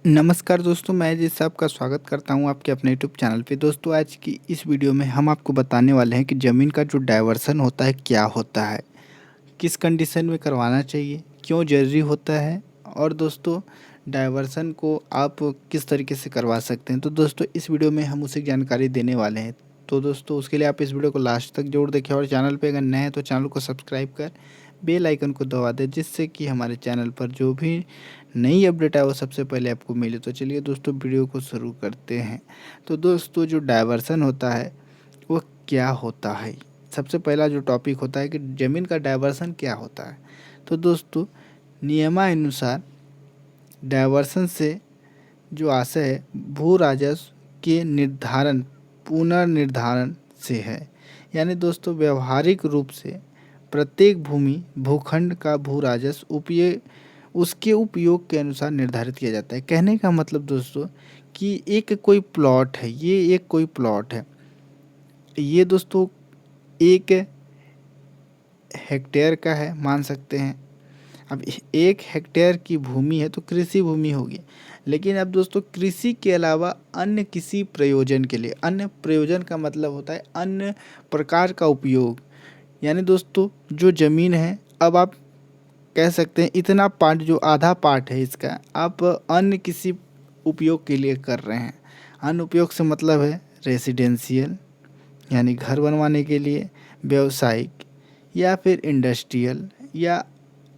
नमस्कार दोस्तों, मैं जी साहब का स्वागत करता हूं आपके अपने यूट्यूब चैनल पे। दोस्तों, आज की इस वीडियो में हम आपको बताने वाले हैं कि ज़मीन का जो डाइवर्सन होता है क्या होता है, किस कंडीशन में करवाना चाहिए, क्यों ज़रूरी होता है और दोस्तों डाइवर्सन को आप किस तरीके से करवा सकते हैं। तो दोस्तों, इस वीडियो में हम उसी जानकारी देने वाले हैं। तो दोस्तों, उसके लिए आप इस वीडियो को लास्ट तक ज़रूर देखें और चैनल पे अगर नए हैं तो चैनल को सब्सक्राइब कर बेल आइकन को दबा दें, जिससे कि हमारे चैनल पर जो भी नई अपडेट है वो सबसे पहले आपको मिले। तो चलिए दोस्तों, वीडियो को शुरू करते हैं। तो दोस्तों, जो डाइवर्सन होता है वो क्या होता है। सबसे पहला जो टॉपिक होता है कि ज़मीन का डाइवर्सन क्या होता है। तो दोस्तों, नियमानुसार डाइवर्सन से जो आशय है भू राजस्व के निर्धारण पुनर्निर्धारण से है। यानी दोस्तों, व्यवहारिक रूप से प्रत्येक भूमि भूखंड का भू राजस्व उपयोग उसके उपयोग के अनुसार निर्धारित किया जाता है। कहने का मतलब दोस्तों कि एक कोई प्लॉट है, ये एक कोई प्लॉट है, ये दोस्तों एक हेक्टेयर का है मान सकते हैं। अब 1 हेक्टेयर की भूमि है तो कृषि भूमि होगी। लेकिन अब दोस्तों, कृषि के अलावा अन्य किसी प्रयोजन के लिए, अन्य प्रयोजन का मतलब होता है अन्य प्रकार का उपयोग। यानी दोस्तों, जो ज़मीन है, अब आप कह सकते हैं इतना पार्ट, जो आधा पार्ट है इसका, आप अन्य किसी उपयोग के लिए कर रहे हैं। अन्य उपयोग से मतलब है रेसिडेंशियल, यानी घर बनवाने के लिए, व्यवसायिक या फिर इंडस्ट्रियल, या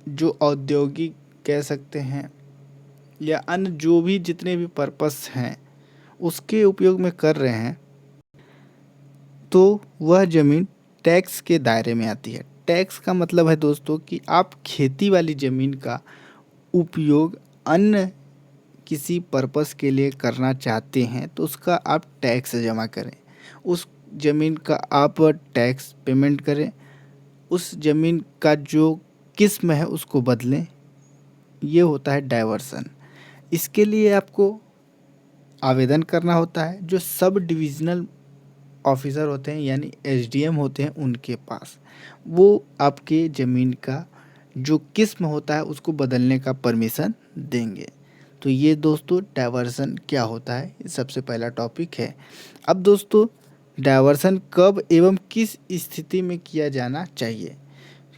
जो औद्योगिक कह सकते हैं, या अन्य जो भी जितने भी पर्पस हैं उसके उपयोग में कर रहे हैं, तो वह ज़मीन टैक्स के दायरे में आती है। टैक्स का मतलब है दोस्तों कि आप खेती वाली ज़मीन का उपयोग अन्य किसी पर्पस के लिए करना चाहते हैं तो उसका आप टैक्स जमा करें, उस ज़मीन का आप टैक्स पेमेंट करें, उस ज़मीन का जो किस्म है उसको बदलें। ये होता है डाइवर्सन। इसके लिए आपको आवेदन करना होता है जो सब डिविजनल ऑफिसर होते हैं, यानी एसडीएम होते हैं, उनके पास। वो आपके ज़मीन का जो किस्म होता है उसको बदलने का परमिशन देंगे। तो ये दोस्तों डाइवर्सन क्या होता है, ये सबसे पहला टॉपिक है। अब दोस्तों, डाइवर्सन कब एवं किस स्थिति में किया जाना चाहिए।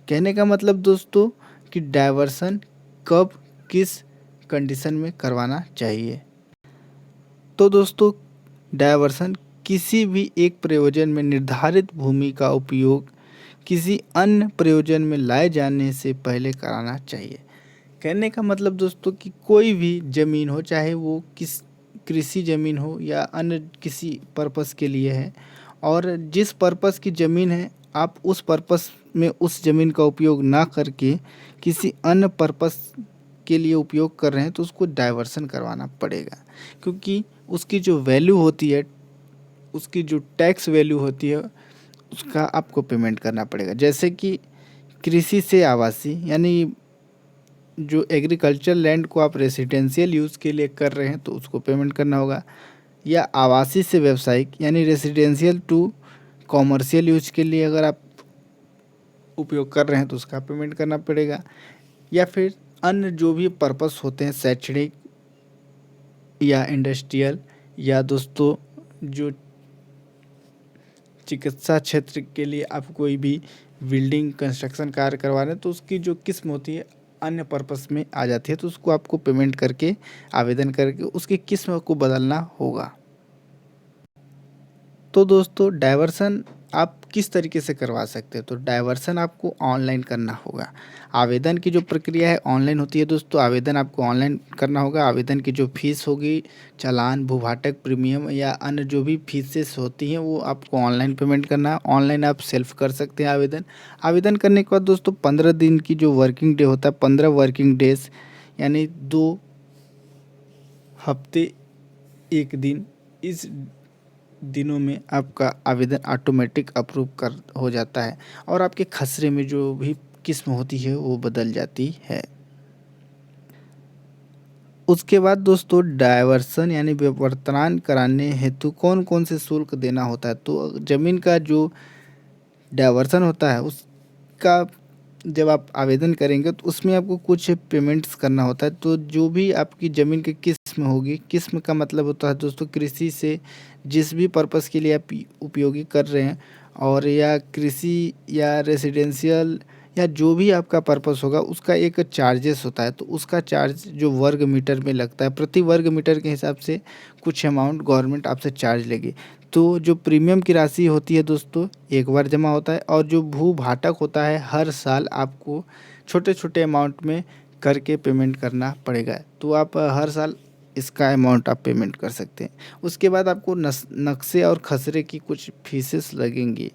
कहने का मतलब दोस्तों कि डाइवर्सन कब किस कंडीशन में करवाना चाहिए। तो दोस्तों, डायवर्सन किसी भी एक प्रयोजन में निर्धारित भूमि का उपयोग किसी अन्य प्रयोजन में लाए जाने से पहले कराना चाहिए। कहने का मतलब दोस्तों कि कोई भी ज़मीन हो, चाहे वो किस कृषि ज़मीन हो या अन्य किसी पर्पस के लिए है, और जिस पर्पस की ज़मीन है आप उस पर्पस में उस ज़मीन का उपयोग ना करके किसी अन्य पर्पस के लिए उपयोग कर रहे हैं तो उसको डाइवर्सन करवाना पड़ेगा। क्योंकि उसकी जो वैल्यू होती है, उसकी जो टैक्स वैल्यू होती है, उसका आपको पेमेंट करना पड़ेगा। जैसे कि कृषि से आवासीय, यानी जो एग्रीकल्चर लैंड को आप रेसिडेंशियल यूज़ के लिए कर रहे हैं तो उसको पेमेंट करना होगा, या आवासीय से व्यावसायिक, यानी रेसिडेंशियल टू कॉमर्शियल यूज के लिए अगर आप उपयोग कर रहे हैं तो उसका पेमेंट करना पड़ेगा, या फिर अन्य जो भी पर्पस होते हैं शैक्षणिक या इंडस्ट्रियल, या दोस्तों जो चिकित्सा क्षेत्र के लिए आप कोई भी बिल्डिंग कंस्ट्रक्शन कार्य करवा रहे हैं तो उसकी जो किस्म होती है अन्य पर्पस में आ जाती है, तो उसको आपको पेमेंट करके आवेदन करके उसकी किस्म को बदलना होगा। तो दोस्तों, डाइवर्सन आप किस तरीके से करवा सकते हैं। तो डाइवर्सन आपको ऑनलाइन करना होगा। आवेदन की जो प्रक्रिया है ऑनलाइन होती है दोस्तों। आवेदन आपको ऑनलाइन करना होगा। आवेदन की जो फीस होगी, चालान, भूभाटक, प्रीमियम या अन्य जो भी फीसेस होती हैं वो आपको ऑनलाइन पेमेंट करना है। ऑनलाइन आप सेल्फ कर सकते हैं आवेदन। आवेदन करने के बाद दोस्तों 15 दिन की जो वर्किंग डे होता है, 15 वर्किंग डेज, यानी 2 हफ्ते 1 दिन, इस दिनों में आपका आवेदन ऑटोमेटिक अप्रूव कर हो जाता है और आपके खसरे में जो भी किस्म होती है वो बदल जाती है। उसके बाद दोस्तों, डायवर्सन यानी विवर्तन कराने हेतु कौन कौन से शुल्क देना होता है। तो ज़मीन का जो डायवर्सन होता है उसका जब आप आवेदन करेंगे तो उसमें आपको कुछ पेमेंट्स करना होता है। तो जो भी आपकी ज़मीन की किस्म होगी, किस्म का मतलब होता है दोस्तों कृषि से जिस भी पर्पज़ के लिए आप उपयोगी कर रहे हैं, और या कृषि या रेसिडेंशियल या जो भी आपका पर्पस होगा उसका एक चार्जेस होता है। तो उसका चार्ज जो वर्ग मीटर में लगता है, प्रति वर्ग मीटर के हिसाब से कुछ अमाउंट गवर्नमेंट आपसे चार्ज लेगी। तो जो प्रीमियम की राशि होती है दोस्तों, एक बार जमा होता है, और जो भू भाटक होता है हर साल आपको छोटे छोटे अमाउंट में करके पेमेंट करना पड़ेगा। तो आप हर साल इसका अमाउंट आप पेमेंट कर सकते हैं। उसके बाद आपको नक्शे और खसरे की कुछ फीसेस लगेंगी।